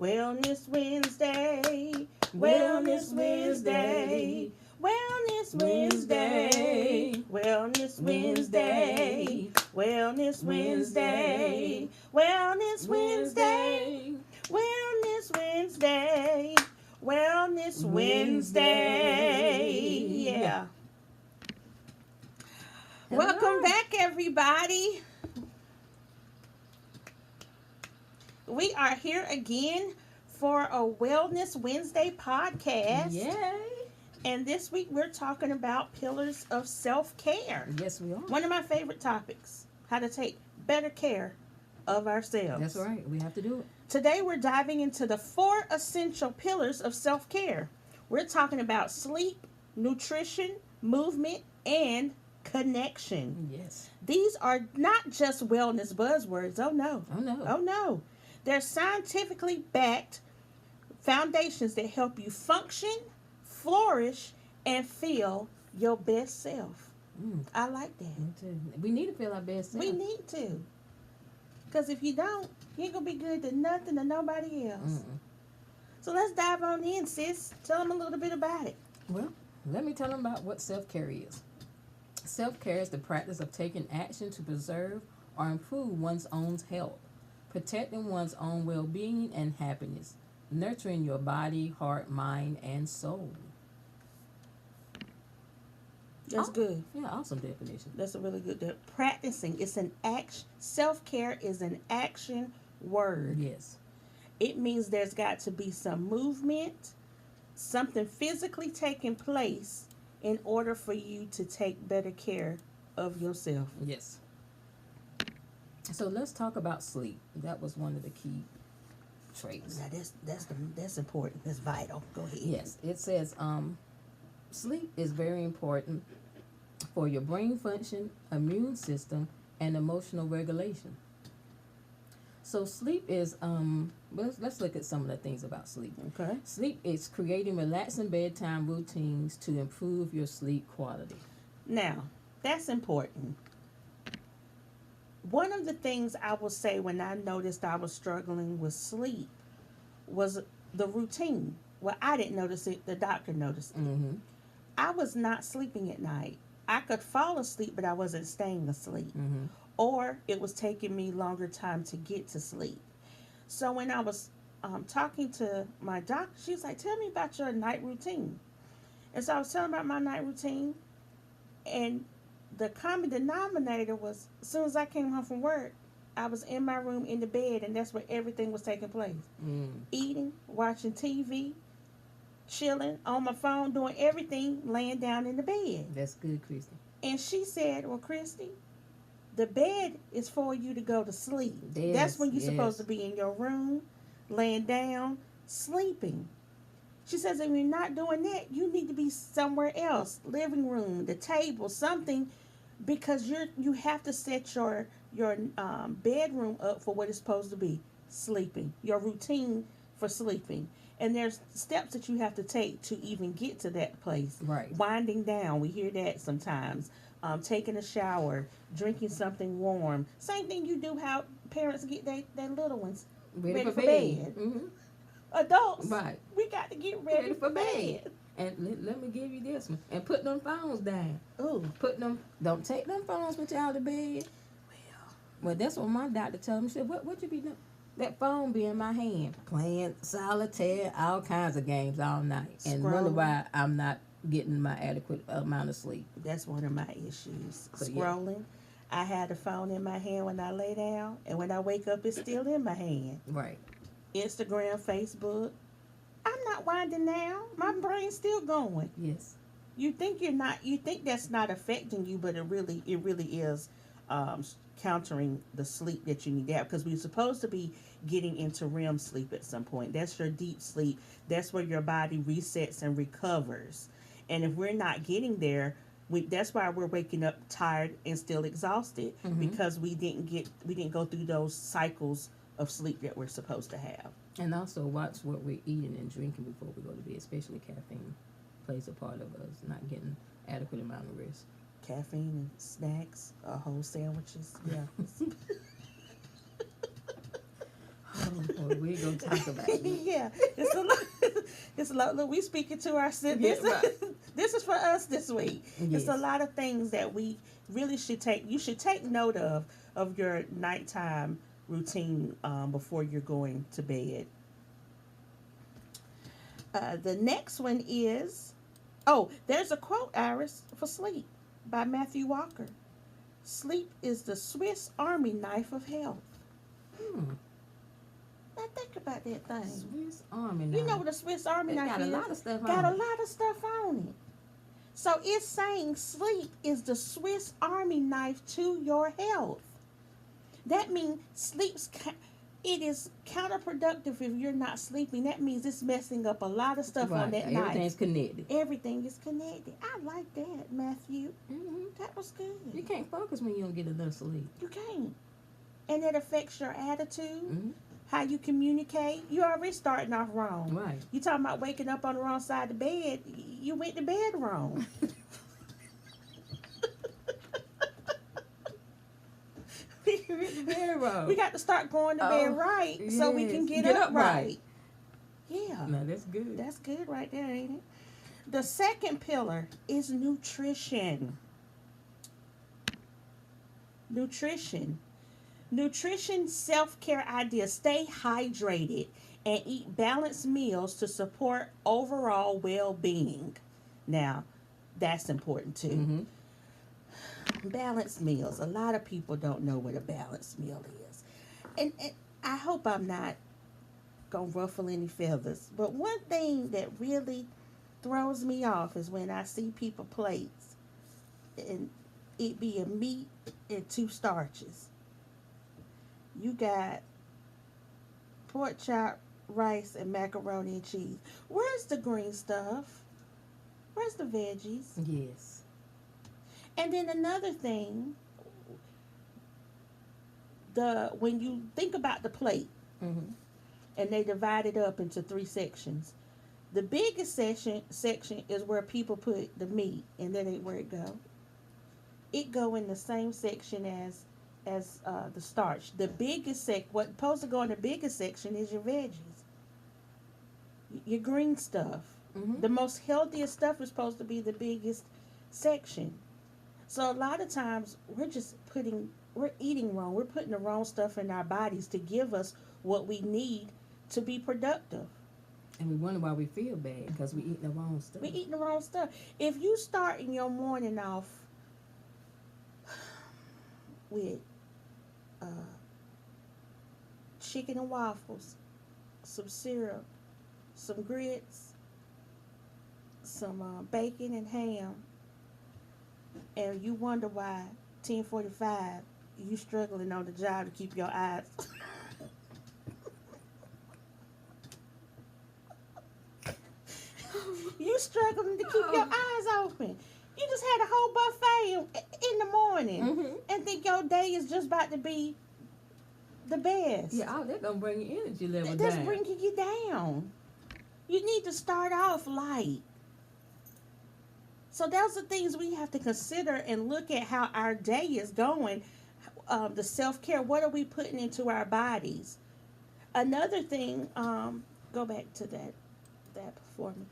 Wellness Wednesday, Wellness Wednesday, Wellness Wednesday, Wellness Wednesday, Wellness Wednesday, Wellness Wednesday, Wellness Wednesday, Wellness Wednesday. Yeah. Welcome back, everybody. We are here again for a Wellness Wednesday podcast. Yay! And this week we're talking about pillars of self-care. Yes, we are. One of my favorite topics, how to take better care of ourselves. That's right. We have to do it. Today we're diving into the 4 essential pillars of self-care. We're talking about sleep, nutrition, movement, and connection. Yes. These are not just wellness buzzwords. Oh no. Oh, no. Oh no. They're scientifically backed foundations that help you function, flourish, and feel your best self. I like that. Me too. We need to feel our best self. We need to. Because if you don't, you ain't going to be good to nothing or nobody else. So let's dive on in, sis. Tell them a little bit about it. Well, let me tell them about what self-care is. Self-care is the practice of taking action to preserve or improve one's own health, protecting one's own well-being and happiness, nurturing your body, heart, mind, and soul. That's good. Yeah, awesome definition. That's a really good practicing. It's an action. Self-care is an action word. Yes. It means there's got to be some movement, something physically taking place in order for you to take better care of yourself. Yes. So let's talk about sleep. That was one of the key traits. Now that's important. That's vital. Go ahead. Yes, it says sleep is very important for your brain function, immune system, and emotional regulation. So sleep is let's look at some of the things about sleep. Okay. Sleep is creating relaxing bedtime routines to improve your sleep quality. Now, that's important. One of the things I will say when I noticed I was struggling with sleep was the routine. Well, I didn't notice it. The doctor noticed it. Mm-hmm. I was not sleeping at night. I could fall asleep, but I wasn't staying asleep. Mm-hmm. Or it was taking me longer time to get to sleep. So when I was talking to my doctor, she was like, tell me about your night routine. And so I was telling about my night routine, and the common denominator was, as soon as I came home from work, I was in my room in the bed, and that's where everything was taking place. Eating, watching TV, chilling, on my phone, doing everything, laying down in the bed. That's good, Christy. And she said, well, Christy, the bed is for you to go to sleep. Yes, that's when you're supposed to be in your room, laying down, sleeping. She says, if you're not doing that, you need to be somewhere else, living room, the table, something, because you have to set your bedroom up for what it's supposed to be, sleeping, your routine for sleeping. And there's steps that you have to take to even get to that place. Right. Winding down, we hear that sometimes. Taking a shower, drinking something warm. Same thing you do how parents get their little ones ready for bed. Mm-hmm. Adults, Right. we got to get ready for bed. And let me give you this one. And put them phones down. Ooh. Don't take them phones with you out of bed. Well, that's what my doctor told me. She said, what you be doing? That phone be in my hand, playing solitaire, all kinds of games all night. And wonder why I'm not getting my adequate amount of sleep. That's one of my issues. So, scrolling. Yeah. I had the phone in my hand when I lay down, and when I wake up, it's still in my hand. Right. Instagram, Facebook. I'm not winding down. My brain's still going. Yes. You think that's not affecting you, but it really is countering the sleep that you need to have, because we're supposed to be getting into REM sleep at some point. That's your deep sleep. That's where your body resets and recovers. And if we're not getting there, that's why we're waking up tired and still exhausted, because we didn't go through those cycles of sleep that we're supposed to have. And also watch what we're eating and drinking before we go to bed, especially caffeine plays a part of us not getting adequate amount of rest. Caffeine and snacks, whole sandwiches. Yeah. Oh, boy. we gonna talk about it. Yeah, it's a lot. It's a lot. Look, we speaking to ourselves. Yeah, right. This is for us this week. Yes. It's a lot of things that we really should take. You should take note of your nighttime routine before you're going to bed. The next one is, there's a quote, Iris, for sleep by Matthew Walker. Sleep is the Swiss Army knife of health. Now think about that thing. Swiss Army knife. You know what a Swiss Army knife got is? a lot of stuff Got on a it. lot of stuff on it. So it's saying sleep is the Swiss Army knife to your health. That means it is counterproductive if you're not sleeping. That means it's messing up a lot of stuff on that knife. Everything's connected. Everything is connected. I like that, Matthew. That was good. You can't focus when you don't get enough sleep. You can't. And it affects your attitude, how you communicate. You're already starting off wrong. Right. You talking about waking up on the wrong side of the bed. You went to bed wrong. Very wrong. We got to start going to bed right so we can get up right. Yeah. No, that's good. That's good right there, ain't it? The second pillar is nutrition. Nutrition, self-care ideas. Stay hydrated and eat balanced meals to support overall well-being. Now, that's important too. Balanced meals. A lot of people don't know what a balanced meal is. And I hope I'm not going to ruffle any feathers. But one thing that really throws me off is when I see people plates and it be a meat and 2 starches. You got pork chop, rice, and macaroni and cheese. Where's the green stuff? Where's the veggies? Yes. And then another thing, when you think about the plate, and they divide it up into 3 sections, the biggest section is where people put the meat, and that ain't where it go. It go in the same section as the starch. The biggest what's supposed to go in the biggest section is your veggies, your green stuff. The most healthiest stuff is supposed to be the biggest section. So a lot of times we're eating wrong. We're putting the wrong stuff in our bodies to give us what we need to be productive. And we wonder why we feel bad because we eating the wrong stuff. We're eating the wrong stuff. If you start in your morning off with chicken and waffles, some syrup, some grits, some bacon and ham, and you wonder why 10:45 you struggling on the job to keep your eyes you struggling to keep your eyes open. You just had a whole buffet in the morning and think your day is just about to be the best. Yeah, that's gonna bring your energy level down. That's bringing you down. You need to start off light. So those are things we have to consider and look at how our day is going. The self-care, what are we putting into our bodies? Another thing, go back to that before me.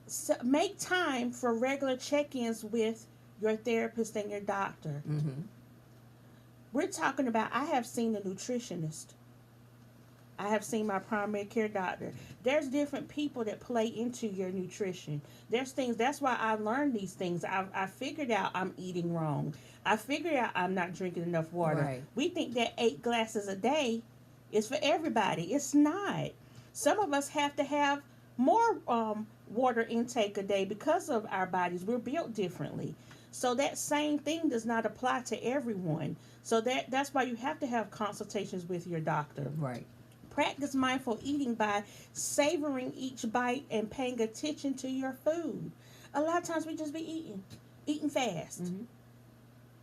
So make time for regular check-ins with your therapist and your doctor. We're talking about, I have seen a nutritionist. I have seen my primary care doctor. There's different people that play into your nutrition. There's things, that's why I learned these things. I figured out I'm eating wrong. I figured out I'm not drinking enough water. Right. We think that 8 glasses a day is for everybody. It's not. Some of us have to have more water intake a day because of our bodies. We're built differently. So that same thing does not apply to everyone. So that's why you have to have consultations with your doctor. Right. Practice mindful eating by savoring each bite and paying attention to your food. A lot of times we just be eating fast.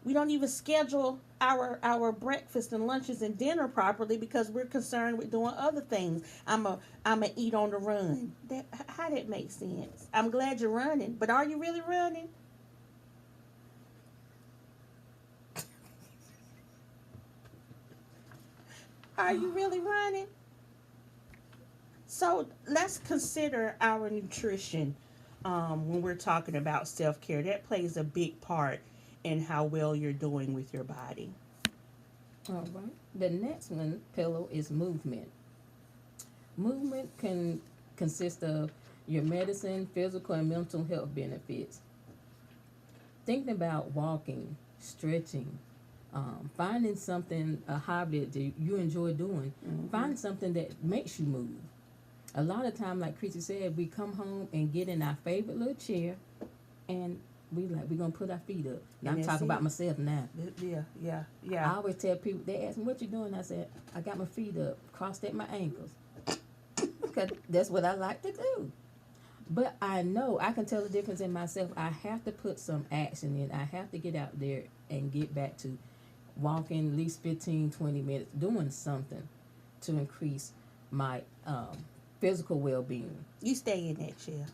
We don't even schedule our breakfast and lunches and dinner properly because we're concerned with doing other things. I'm a eat on the run. How that makes sense? I'm glad you're running, but are you really running? Are you really running? So let's consider our nutrition when we're talking about self care. That plays a big part in how well you're doing with your body. All right. The next one, pillow, is movement. Movement can consist of your medicine, physical, and mental health benefits. Thinking about walking, stretching, finding something, a hobby that you enjoy doing. Find something that makes you move. A lot of time, like Chrissy said, we come home and get in our favorite little chair, and we're gonna put our feet up. Now I'm talking about myself now. Yeah. I always tell people, they ask me, what you doing? I said, I got my feet up, crossed at my ankles. Because that's what I like to do. But I know I can tell the difference in myself. I have to put some action in. I have to get out there and get back to walking at least 15, 20 minutes, doing something to increase my physical well-being. You stay in that chair.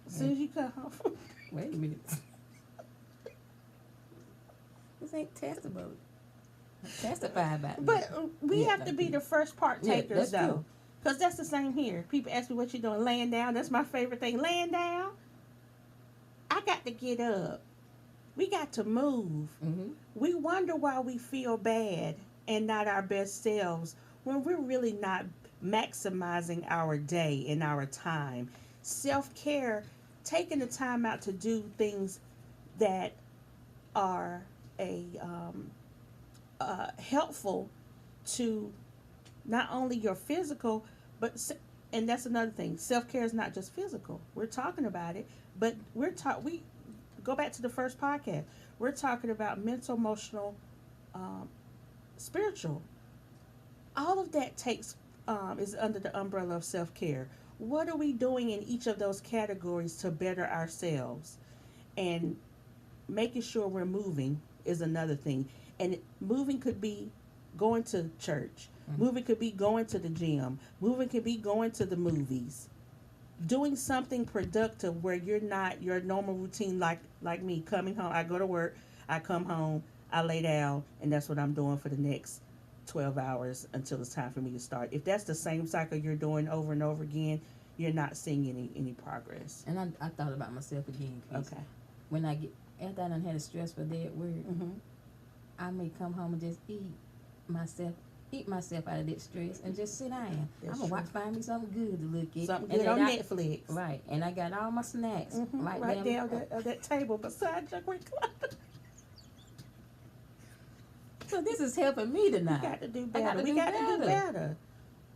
As soon as you come home. Wait a minute. This ain't testable. Testify about me. But we have to be the first partakers, that's though. true. Because that's the same here. People ask me what you doing, laying down. That's my favorite thing. Laying down. I got to get up. We got to move. Mm-hmm. We wonder why we feel bad and not our best selves when we're really not maximizing our day and our time. Self-care, taking the time out to do things that are helpful to not only your physical, and that's another thing. Self-care is not just physical. We're talking about it, but we go back to the first podcast. We're talking about mental, emotional, spiritual. All of that is under the umbrella of self-care. What are we doing in each of those categories to better ourselves? And making sure we're moving is another thing. And moving could be going to church. Moving could be going to the gym. Moving could be going to the movies. Doing something productive where you're not your normal routine, like me, coming home. I go to work, I come home, I lay down, and that's what I'm doing for the next 12 hours until it's time for me to start. If that's the same cycle you're doing over and over again, you're not seeing any progress. And I thought about myself again, Chris. Okay. When after I done had a stressful day at work, I may come home and just eat myself out of that stress and just sit down. I'm going to find me something good to look at. Something good on Netflix. Right. And I got all my snacks right there on that table beside your recliner. So this is helping me tonight. We got to do better. We got to do better.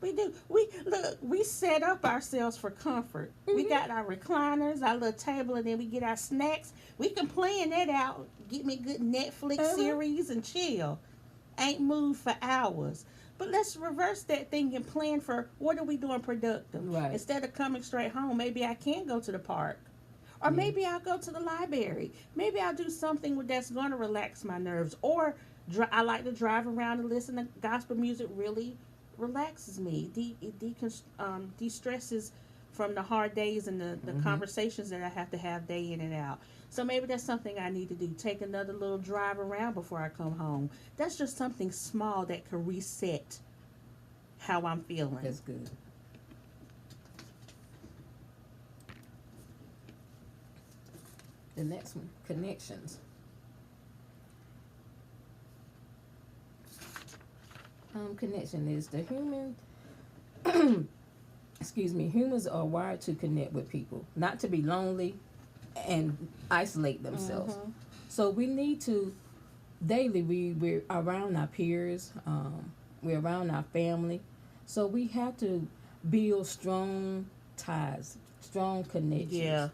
We do. We set up ourselves for comfort. We got our recliners, our little table, and then we get our snacks. We can plan that out. Get me a good Netflix series and chill. Ain't moved for hours. But let's reverse that thing and plan for what are we doing productive. Right. Instead of coming straight home, maybe I can go to the park. Or maybe I'll go to the library. Maybe I'll do something that's going to relax my nerves. Or I like to drive around and listen to gospel music. Really relaxes me. De-stresses from the hard days and the conversations that I have to have day in and out. So maybe that's something I need to do. Take another little drive around before I come home. That's just something small that can reset how I'm feeling. That's good. The next one, connections. Connection is the human humans are wired to connect with people, not to be lonely and isolate themselves. So we need to daily we're around our peers, we're around our family. So we have to build strong ties, strong connections. Yeah.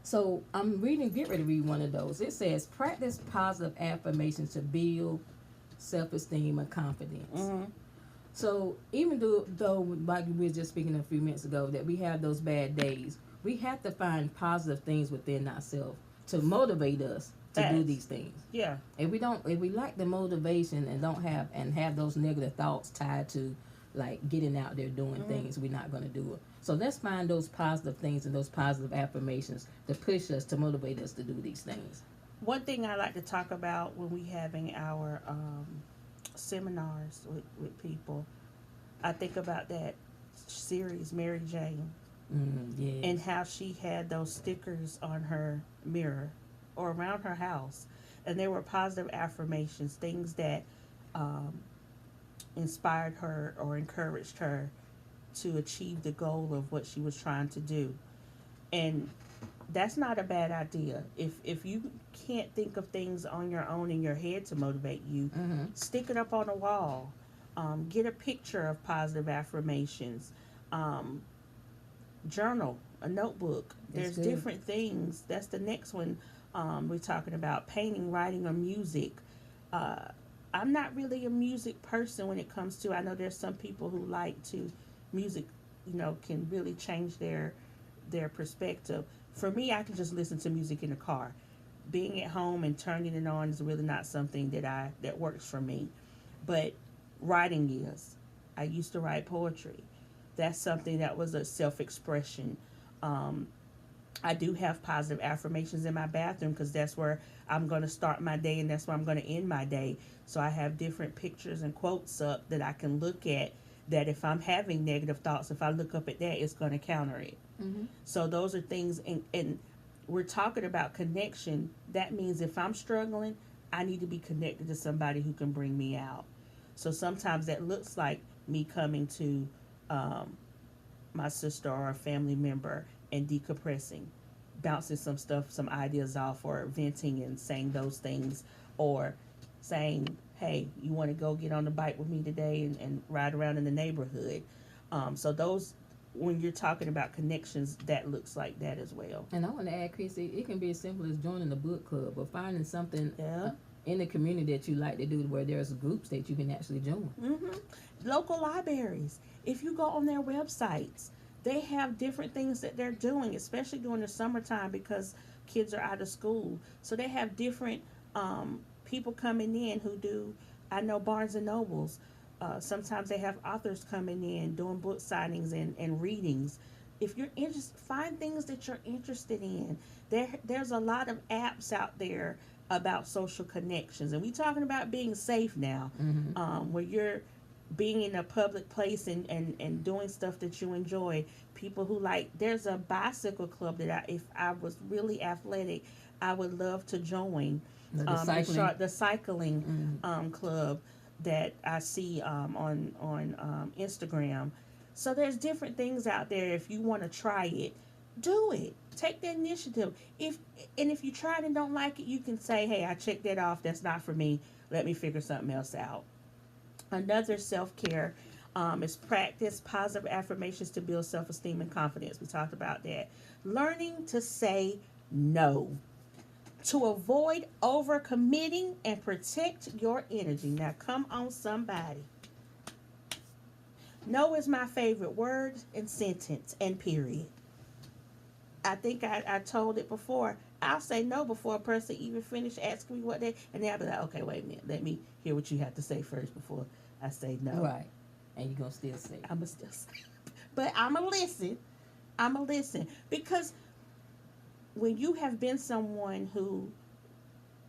So get ready to read one of those. It says practice positive affirmations to build self-esteem and confidence. So even though like we were just speaking a few minutes ago, that we have those bad days, we have to find positive things within ourselves to motivate us to do these things. Yeah. If we lack the motivation and have those negative thoughts tied to like getting out there doing things, we're not going to do it. So let's find those positive things and those positive affirmations to push us, to motivate us to do these things. One thing I like to talk about when we having our seminars with people. I think about that series, Mary Jane, and Yes. how she had those stickers on her mirror or around her house. And they were positive affirmations, things that um, inspired her or encouraged her to achieve the goal of what she was trying to do. And that's not a bad idea. If you can't think of things on your own in your head to motivate you, Mm-hmm. stick it up on a wall. Get a picture of positive affirmations. Um, Journal, a notebook. That's There's good. different things. That's the next one. We're talking about painting, writing, or music. Uh, I'm not really a music person when it comes to. I know there's some people who like to music. Can really change their perspective. For me, I can just listen to music in the car. Being at home and turning it on is really not something that works for me. But writing is. I used to write poetry. That's something that was a self expression. Um, I do have positive affirmations in my bathroom because that's where I'm going to start my day and that's where I'm going to end my day. So I have different pictures and quotes up that I can look at, that if I'm having negative thoughts, if I look up at that, it's going to counter it. Mm-hmm. So those are things, and we're talking about connection. That means if I'm struggling, I need to be connected to somebody who can bring me out. So sometimes that looks like me coming to um, my sister or a family member and decompressing, bouncing some stuff, some ideas off, or venting and saying those things, or saying, hey, you want to go get on the bike with me today and ride around in the neighborhood. So those, when you're talking about connections, that looks like that as well. And I want to add, Chrissy, it can be as simple as joining a book club or finding something Yeah. in the community that you like to do where there's groups that you can actually join. Local libraries. If you go on their websites, they have different things that they're doing, especially during the summertime because kids are out of school. So they have different people coming in who do. I know Barnes and Nobles. Sometimes they have authors coming in doing book signings and readings. If you're interested, find things that you're interested in. There's a lot of apps out there about social connections, and we talking about being safe now, Mm-hmm. where you're being in a public place and doing stuff that you enjoy. People who like, there's a bicycle club that if I was really athletic, I would love to join. The cycling. The cycling Mm-hmm. club that I see on Instagram. So there's different things out there. If you want to try it, do it. Take the initiative. If you try it and don't like it, you can say, "Hey, I checked that off. That's not for me. Let me figure something else out." Another self care is practice positive affirmations to build self esteem and confidence. We talked about that. Learning to say no, to avoid overcommitting and protect your energy. Now, come on, somebody. No is my favorite word and sentence and period. I think I told it before. I'll say no before a person even finish asking me what they, and they'll be like, okay, wait a minute, let me hear what you have to say first before I say no. Right. And you're going to still say. I'ma still say, but I'ma listen. I'ma listen because when you have been someone who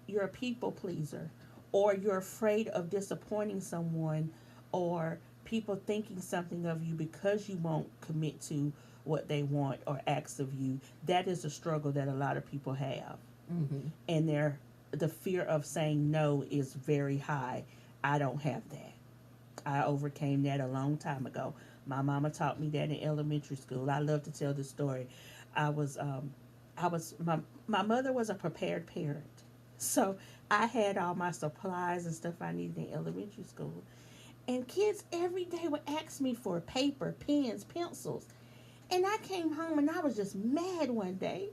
you're a people pleaser, or you're afraid of disappointing someone, or people thinking something of you because you won't commit to what they want or ask of you, that is a struggle that a lot of people have. Mm-hmm. And the fear of saying no is very high. I don't have that. I overcame that a long time ago. My mama taught me that in elementary school. I love to tell this story. I was my mother was a prepared parent. So I had all my supplies and stuff I needed in elementary school. And kids every day would ask me for paper, pens, pencils. And I came home and I was just mad one day.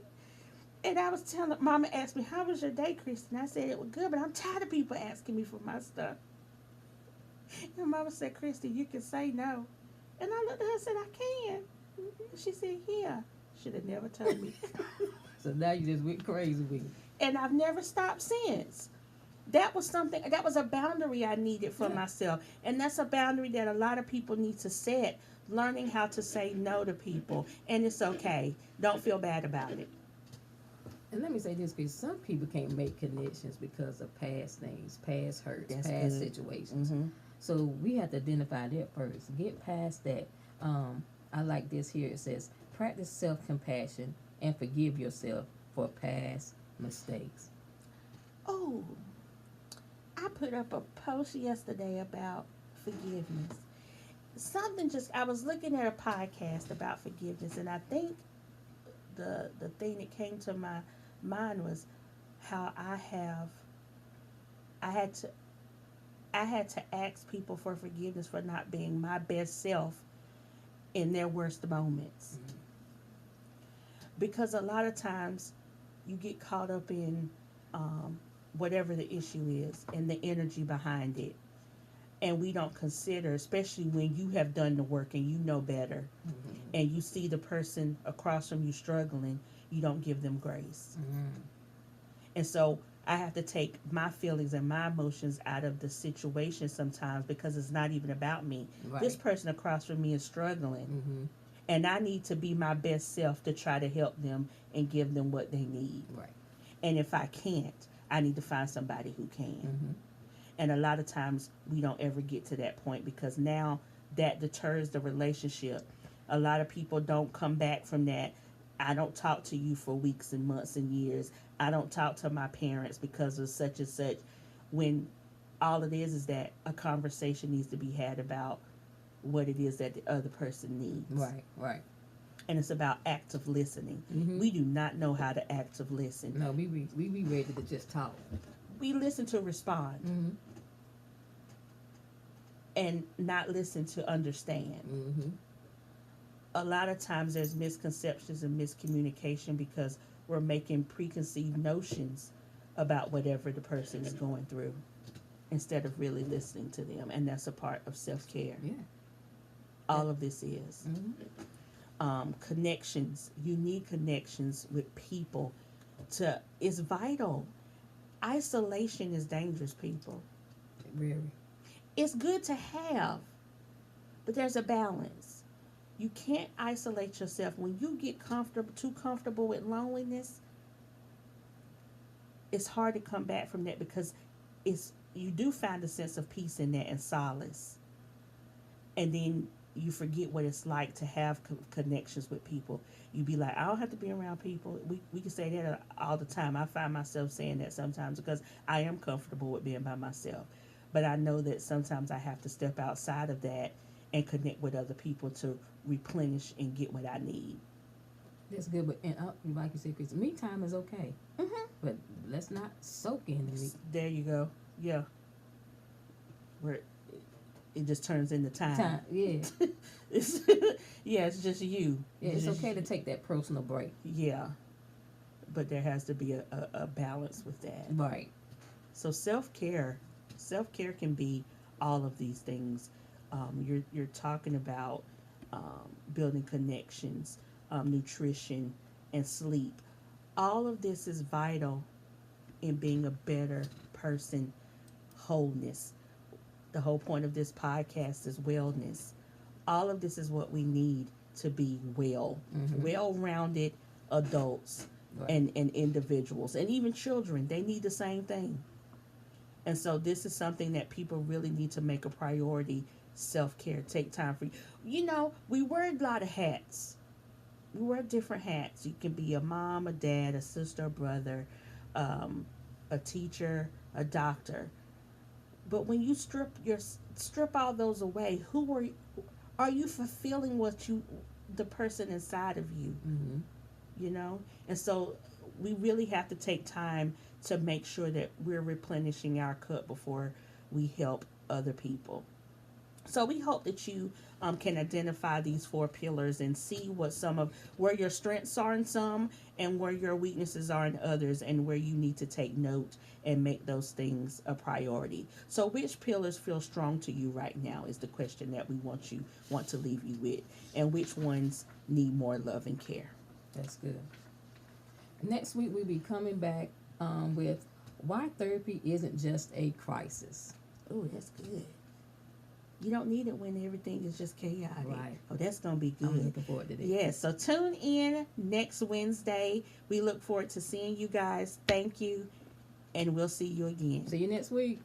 And I was telling, Mama asked me, how was your day, Kristen? I said, it was good, but I'm tired of people asking me for my stuff. And Mama said, Kristen, you can say no. And I looked at her and said, I can. She said, yeah. Should have never told me. So now you just went crazy with it. And I've never stopped since. That was a boundary I needed for myself. And that's a boundary that a lot of people need to set, learning how to say no to people. And it's okay. Don't feel bad about it. And let me say this, because some people can't make connections because of past things, past hurts, That's past good. situations. Mm-hmm. So we have to identify that first. Get past that. I like this here. It says, practice self-compassion and forgive yourself for past mistakes. Oh, I put up a post yesterday about forgiveness. I was looking at a podcast about forgiveness, and I think the thing that came to my mind was how I had to I had to ask people for forgiveness for not being my best self in their worst moments. Mm-hmm. Because a lot of times you get caught up in whatever the issue is and the energy behind it. And we don't consider, especially when you have done the work and you know better, Mm-hmm. and you see the person across from you struggling, you don't give them grace. Mm-hmm. And so I have to take my feelings and my emotions out of the situation sometimes because it's not even about me. Right. This person across from me is struggling. Mm-hmm. And I need to be my best self to try to help them and give them what they need. Right. And if I can't, I need to find somebody who can. Mm-hmm. And a lot of times we don't ever get to that point because now that deters the relationship. A lot of people don't come back from that. I don't talk to you for weeks and months and years. I don't talk to my parents because of such and such. When all it is that a conversation needs to be had about what it is that the other person needs. Right, right. And it's about active listening. Mm-hmm. We do not know how to active listen. No, we be ready to just talk. We listen to respond Mm-hmm. and not listen to understand. Mm-hmm. A lot of times there's misconceptions and miscommunication because we're making preconceived notions about whatever the person is going through instead of really listening to them. And that's a part of self-care. Yeah. All of this is. Mm-hmm. Connections. You need connections with people. It's vital. Isolation is dangerous, people. Very. It's good to have, but there's a balance. You can't isolate yourself. When you get too comfortable with loneliness, it's hard to come back from that because you do find a sense of peace in that and solace. And then you forget what it's like to have connections with people. You be like, I don't have to be around people. We can say that all the time. I find myself saying that sometimes because I am comfortable with being by myself. But I know that sometimes I have to step outside of that and connect with other people to replenish and get what I need. That's good, but like you said, Chris, me time is okay. Mm-hmm. But let's not soak in it. There you go. Yeah. Where it just turns into time. Yeah. It's just you. Yeah, it's okay to take that personal break. Yeah. But there has to be a balance with that. Right. So self-care can be all of these things. You're talking about building connections, nutrition, and sleep. All of this is vital in being a better person, wholeness. The whole point of this podcast is wellness. All of this is what we need to be well, Mm-hmm. well-rounded adults Right. and individuals, and even children. They need the same thing. And so this is something that people really need to make a priority. Self-care. Take time for you. You know, we wear a lot of hats. We wear different hats. You can be a mom, a dad, a sister, a brother, a teacher, a doctor. But when you strip all those away, are you fulfilling the person inside of you? Mm-hmm. You know? And so we really have to take time to make sure that we're replenishing our cup before we help other people. So we hope that you can identify these 4 pillars and see where your strengths are in some and where your weaknesses are in others, and where you need to take note and make those things a priority. So which pillars feel strong to you right now is the question that we want to leave you with, and which ones need more love and care. That's good. Next week we'll be coming back with why therapy isn't just a crisis. Oh, that's good. You don't need it when everything is just chaotic. Right. Oh, that's going to be good. I'm looking forward to that. Yes, so tune in next Wednesday. We look forward to seeing you guys. Thank you, and we'll see you again. See you next week.